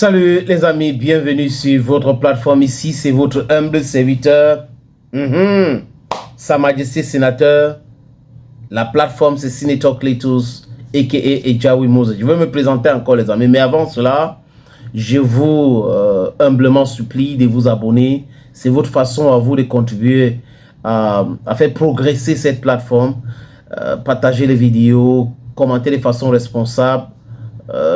Salut les amis, bienvenue sur votre plateforme ici, c'est votre humble serviteur, Sa Majesté Sénateur. La plateforme c'est Senator Cletus, a.k.a. Ejawi Moses. Je vais me présenter encore les amis, mais avant cela, je vous humblement supplie de vous abonner. C'est votre façon à vous de contribuer à faire progresser cette plateforme. Partager les vidéos, commenter de façon responsable.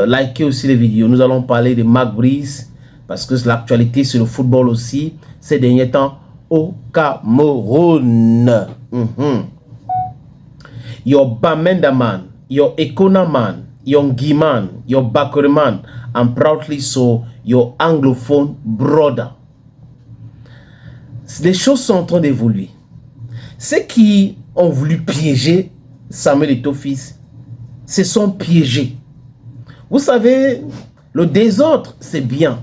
Likez aussi les vidéos. Nous allons parler de Mark Brice parce que l'actualité sur le football aussi ces derniers temps au Cameroun. Your Bamenda man, your Ekona man, your Guy man, your Bakary man, and proudly so your anglophone brother. Les choses sont en train d'évoluer. Ceux qui ont voulu piéger Samuel Eto'o-Fils se sont piégés. Vous savez, le désordre, c'est bien.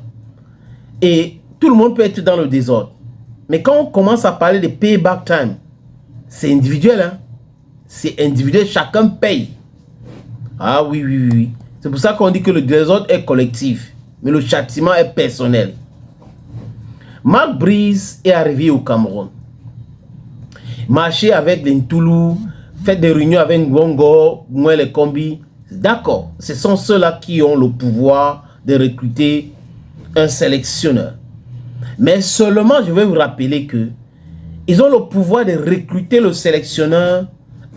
Et tout le monde peut être dans le désordre. Mais quand on commence à parler de payback time, c'est individuel. Hein? C'est individuel, chacun paye. Ah oui, oui, oui. C'est pour ça qu'on dit que le désordre est collectif. Mais le châtiment est personnel. Mark Brice est arrivé au Cameroun. Marché avec les Ntoulou, fait des réunions avec Ngongo, Mouel Kombi. D'accord, ce sont ceux-là qui ont le pouvoir de recruter un sélectionneur. Mais seulement, je vais vous rappeler que ils ont le pouvoir de recruter le sélectionneur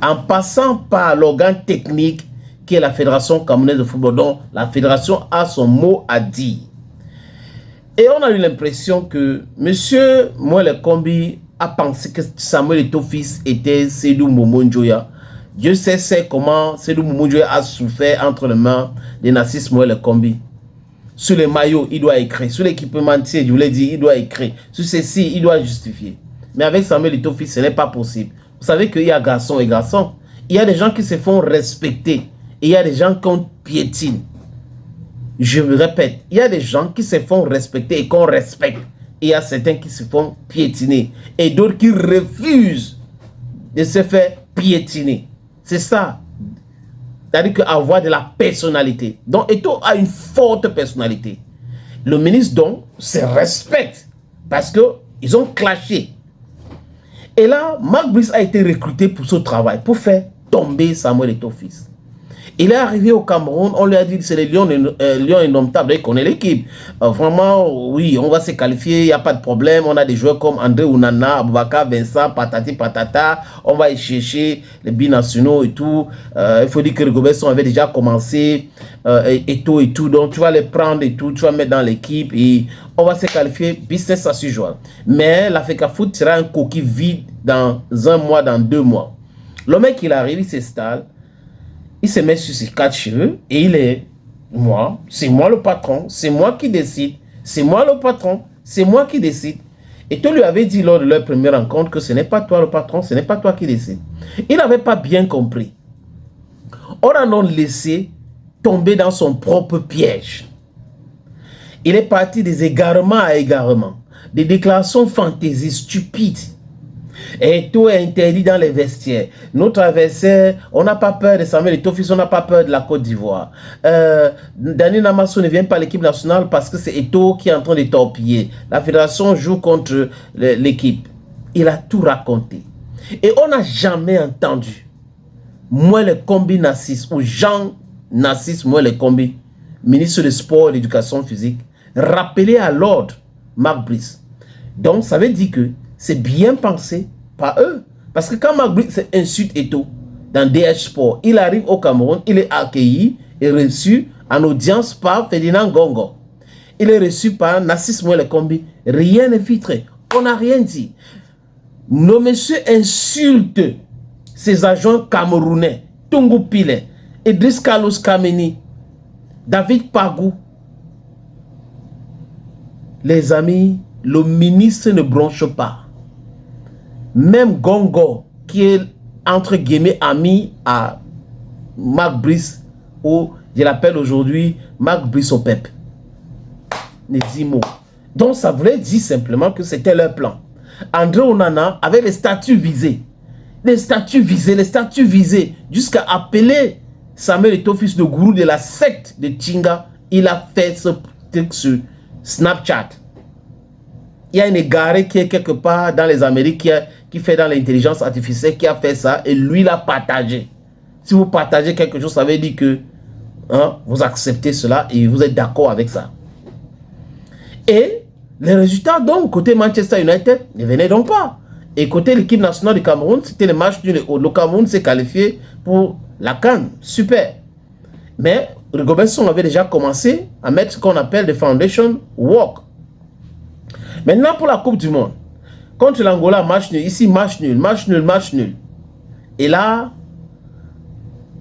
en passant par l'organe technique qui est la Fédération camerounaise de football. Donc, la fédération a son mot à dire. Et on a eu l'impression que M. Mouel Kombi a pensé que Samuel Eto'o-Fils était Seydou Momo Njoya. Dieu sait comment Seydou Momo Njoya a souffert entre les mains de Narcisse Mouel Kombi. Sur les maillots, il doit écrire. Sur l'équipementier, je vous l'ai dit, il doit écrire. Sur ceci, il doit justifier. Mais avec Samuel Eto'o-Fils, ce n'est pas possible. Vous savez qu'il y a garçons et garçons. Il y a des gens qui se font respecter. Et il y a des gens qu'on piétine. Je me répète, il y a des gens qui se font respecter et qu'on respecte. Et il y a certains qui se font piétiner. Et d'autres qui refusent de se faire piétiner. C'est ça. C'est-à-dire qu'avoir de la personnalité. Donc, Eto'o a une forte personnalité. Le ministre, donc, se respecte. Parce qu'ils ont clashé. Et là, Mark Brice a été recruté pour ce travail. Pour faire tomber Samuel Eto'o-Fils. Il est arrivé au Cameroun, on lui a dit que c'est les Lions indomptables, il connaît l'équipe. Vraiment, oui, on va se qualifier, il n'y a pas de problème. On a des joueurs comme André Ounana, Aboubakar, Vincent, Patati Patata. On va y chercher les binationaux et tout. Il faut dire que Rigobert avait déjà commencé, Eto'o et tout. Donc tu vas les prendre et tout, tu vas mettre dans l'équipe et on va se qualifier, business as usual. Mais l'Africa Foot sera un coquille vide dans un mois, dans 2 mois. Le mec, il arrive, il s'installe. Il se met sur ses 4 cheveux et il est moi, c'est moi le patron, c'est moi qui décide, c'est moi le patron, c'est moi qui décide. Et tu lui avais dit lors de leur première rencontre que ce n'est pas toi le patron, ce n'est pas toi qui décide. Il n'avait pas bien compris. On a donc laissé tomber dans son propre piège. Il est parti des égarements à égarements, des déclarations fantaisies stupides. Et tout est interdit dans les vestiaires. Notre adversaire, on n'a pas peur de Samuel Eto'o-Fils, on n'a pas peur de la Côte d'Ivoire. Daniel Namasso ne vient pas à l'équipe nationale parce que c'est Eto'o qui est en train de torpiller. La fédération joue contre l'équipe. Il a tout raconté. Et on n'a jamais entendu Mouel Kombi Narcisse ou Jean Narcisse Mouel Kombi, ministre des Sports et de l'Éducation physique, rappeler à l'ordre Mark Brice. Donc ça veut dire que c'est bien pensé par eux. Parce que quand Mark Brice insulte Eto'o dans DH Sport, il arrive au Cameroun, il est accueilli et reçu en audience par Ferdinand Ngongo. Il est reçu par Narcisse Mouel Kombi. Rien n'est filtré. On n'a rien dit. Nos messieurs insultent ces agents camerounais. Tungu Pile, Idriss Carlos Kameni, David Pagou. Les amis, le ministre ne bronche pas. Même Gongo, qui est entre guillemets ami à Mark Brice, ou je l'appelle aujourd'hui Mark Brice au PEP. Les 10 mots. Donc ça voulait dire simplement que c'était leur plan. André Onana avait les statuts visés. Les statuts visés, jusqu'à appeler Samuel Eto'o-Fils le gourou de la secte de Tinga. Il a fait truc sur Snapchat. Il y a une égaré qui est quelque part dans les Amériques qui fait dans l'intelligence artificielle, qui a fait ça et lui l'a partagé. Si vous partagez quelque chose, ça veut dire que vous acceptez cela et vous êtes d'accord avec ça. Et les résultats, donc, côté Manchester United, ne venaient donc pas. Et côté l'équipe nationale du Cameroun, c'était le match du le Cameroun s'est qualifié pour la CAN. Super. Mais Rigobert Song avait déjà commencé à mettre ce qu'on appelle des foundation work. Maintenant, pour la Coupe du Monde, contre l'Angola, match nul. Ici, match nul, match nul, match nul. Et là,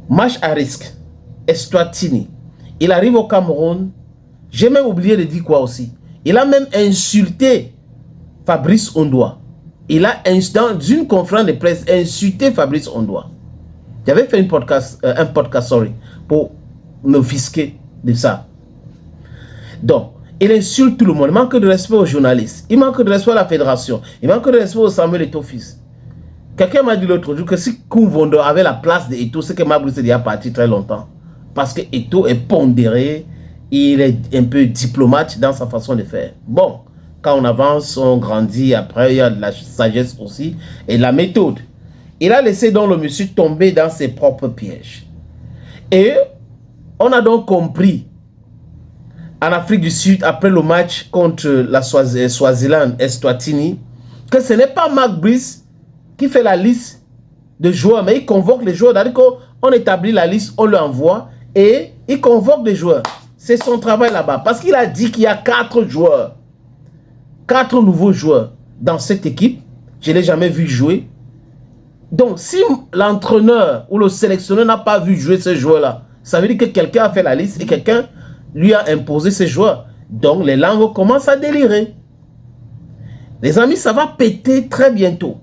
match à risque. Eswatini. Il arrive au Cameroun. J'ai même oublié de dire quoi aussi. Il a même insulté Fabrice Ondoa. Il a, dans une conférence de presse, insulté Fabrice Ondoa. J'avais fait un podcast, pour m'offusquer de ça. Donc, il insulte tout le monde. Il manque de respect aux journalistes. Il manque de respect à la fédération. Il manque de respect au Samuel Eto'o-Fils. Quelqu'un m'a dit l'autre jour que si Koumvondo avait la place d'Eto'o, c'est que Mabrice est déjà parti très longtemps. Parce que Eto'o est pondéré. Il est un peu diplomate dans sa façon de faire. Bon, quand on avance, on grandit. Après, il y a de la sagesse aussi. Et la méthode. Il a laissé donc le monsieur tomber dans ses propres pièges. Et on a donc compris en Afrique du Sud, après le match contre la Swaziland, Eswatini, que ce n'est pas Mark Brice qui fait la liste de joueurs, mais il convoque les joueurs. C'est-à-dire qu'on établit la liste, on l'envoie et il convoque les joueurs. C'est son travail là-bas. Parce qu'il a dit qu'il y a 4 joueurs, 4 nouveaux joueurs dans cette équipe. Je ne l'ai jamais vu jouer. Donc, si l'entraîneur ou le sélectionneur n'a pas vu jouer ces joueurs-là, ça veut dire que quelqu'un a fait la liste et quelqu'un lui a imposé ces joueurs. Donc, les langues commencent à délirer. Les amis, ça va péter très bientôt.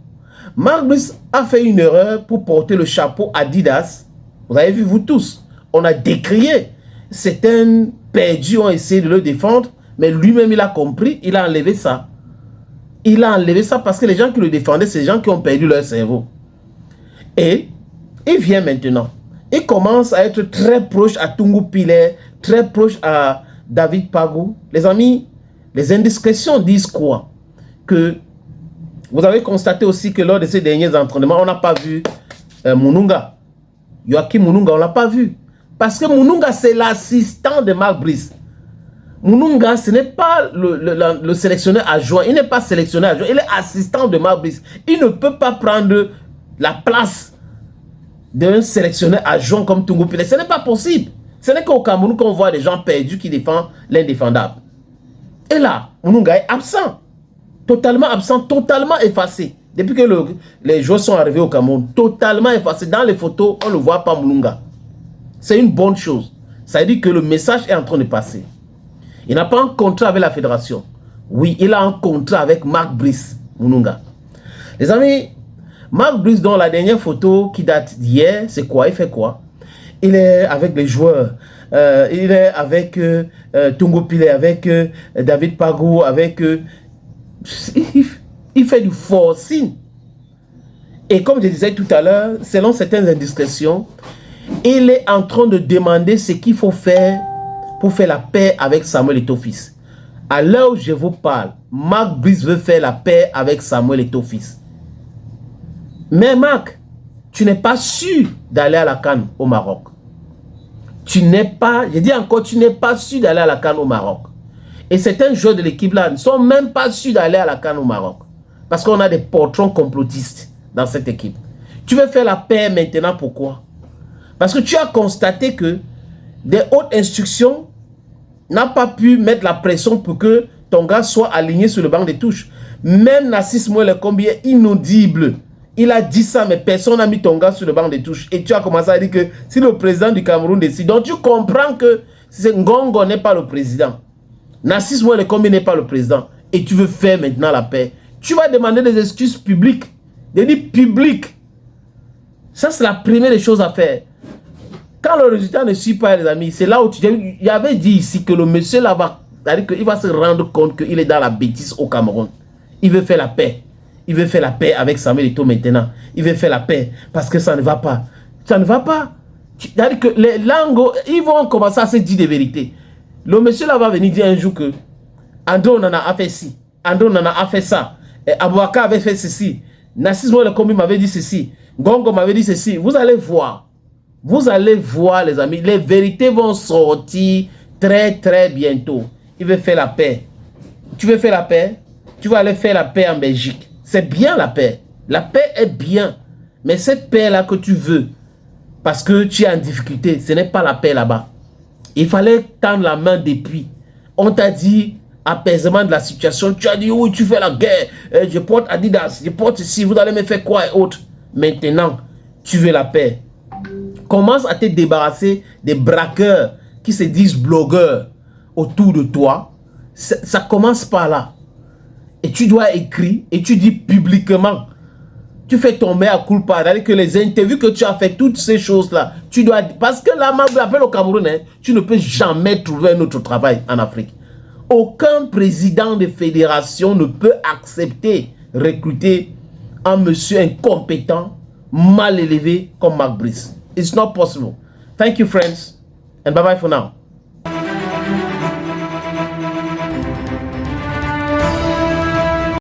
Mark Brice a fait une erreur pour porter le chapeau Adidas. Vous avez vu, vous tous. On a décrié. Certains perdus ont essayé de le défendre, mais lui-même, il a compris, il a enlevé ça. Il a enlevé ça parce que les gens qui le défendaient, c'est les gens qui ont perdu leur cerveau. Et il vient maintenant. Il commence à être très proche à Tungu Pile, très proche à David Pagou. Les amis, les indiscrétions disent quoi? Que vous avez constaté aussi que lors de ces derniers entraînements, on n'a pas vu Mununga. Joachim Mununga, on ne l'a pas vu. Parce que Mununga, c'est l'assistant de Mark Brice. Mununga, ce n'est pas le sélectionneur adjoint. Il n'est pas sélectionneur adjoint. Il est assistant de Mark Brice. Il ne peut pas prendre la place d'un sélectionneur adjoint comme Tungu Pile. Ce n'est pas possible. Ce n'est qu'au Cameroun qu'on voit des gens perdus qui défendent l'indéfendable. Et là, Mununga est absent. Totalement absent, totalement effacé. Depuis que les joueurs sont arrivés au Cameroun, totalement effacé. Dans les photos, on ne voit pas Mununga. C'est une bonne chose. Ça veut dire que le message est en train de passer. Il n'a pas un contrat avec la fédération. Oui, il a un contrat avec Mark Brice, Mununga. Les amis, Mark Brice, dans la dernière photo qui date d'hier, c'est quoi? Il fait quoi? Il est avec les joueurs. Il est avec Tungu Pile, avec David Pagou, avec... il fait du forcing. Et comme je disais tout à l'heure, selon certaines indiscrétions, il est en train de demander ce qu'il faut faire pour faire la paix avec Samuel Eto'o-Fils. À l'heure où je vous parle, Mark Brice veut faire la paix avec Samuel Eto'o-Fils. Mais Marc, tu n'es pas sûr d'aller à la CAN au Maroc. Tu n'es pas, je dis encore, tu n'es pas sûr d'aller à la CAN au Maroc. Et certains joueurs de l'équipe là ne sont même pas sûrs d'aller à la CAN au Maroc. Parce qu'on a des patrons complotistes dans cette équipe. Tu veux faire la paix maintenant, pourquoi? Parce que tu as constaté que des hautes instructions n'ont pas pu mettre la pression pour que ton gars soit aligné sur le banc de touche. Même Narcisse Moelle Kombi est inaudible. Il a dit ça, mais personne n'a mis ton gars sur le banc de touche. Et tu as commencé à dire que si le président du Cameroun décide, donc tu comprends que Ngongo n'est pas le président. Narcisse Moelle Kombi n'est pas le président. Et tu veux faire maintenant la paix. Tu vas demander des excuses publiques. Des dits publics. Ça, c'est la première des choses à faire. Quand le résultat ne suit pas, les amis, c'est là où il y avait dit ici que le monsieur là-bas, c'est-à-dire qu'il va se rendre compte qu'il est dans la bêtise au Cameroun. Il veut faire la paix. Il veut faire la paix avec Samuel Eto'o maintenant. Il veut faire la paix parce que ça ne va pas. Ça ne va pas. C'est-à-dire que les langues, ils vont commencer à se dire des vérités. Le monsieur là va venir dire un jour que André Onana a fait ci, André Onana a fait ça, Abouaka avait fait ceci, Nassis Moïle Kombi m'avait dit ceci, Gongo m'avait dit ceci. Vous allez voir. Vous allez voir, les amis. Les vérités vont sortir très, très bientôt. Il veut faire la paix. Tu veux faire la paix? Tu vas aller faire la paix en Belgique. C'est bien la paix. La paix est bien. Mais cette paix-là que tu veux, parce que tu es en difficulté, ce n'est pas la paix là-bas. Il fallait tendre la main depuis. On t'a dit apaisement de la situation. Tu as dit, oui, tu fais la guerre. Je porte Adidas, je porte ceci, vous allez me faire quoi et autres. Maintenant, tu veux la paix. Commence à te débarrasser des braqueurs qui se disent blogueurs autour de toi. Ça commence par là. Et tu dois écrire et tu dis publiquement. Tu fais tomber à culpa, c'est-à-dire que les interviews que tu as fait, toutes ces choses-là, tu dois... Parce que là, je l'appelle au Cameroun, hein, tu ne peux jamais trouver un autre travail en Afrique. Aucun président de fédération ne peut accepter recruter un monsieur incompétent, mal élevé comme Marc Brice. It's not possible. Thank you, friends, and bye-bye for now.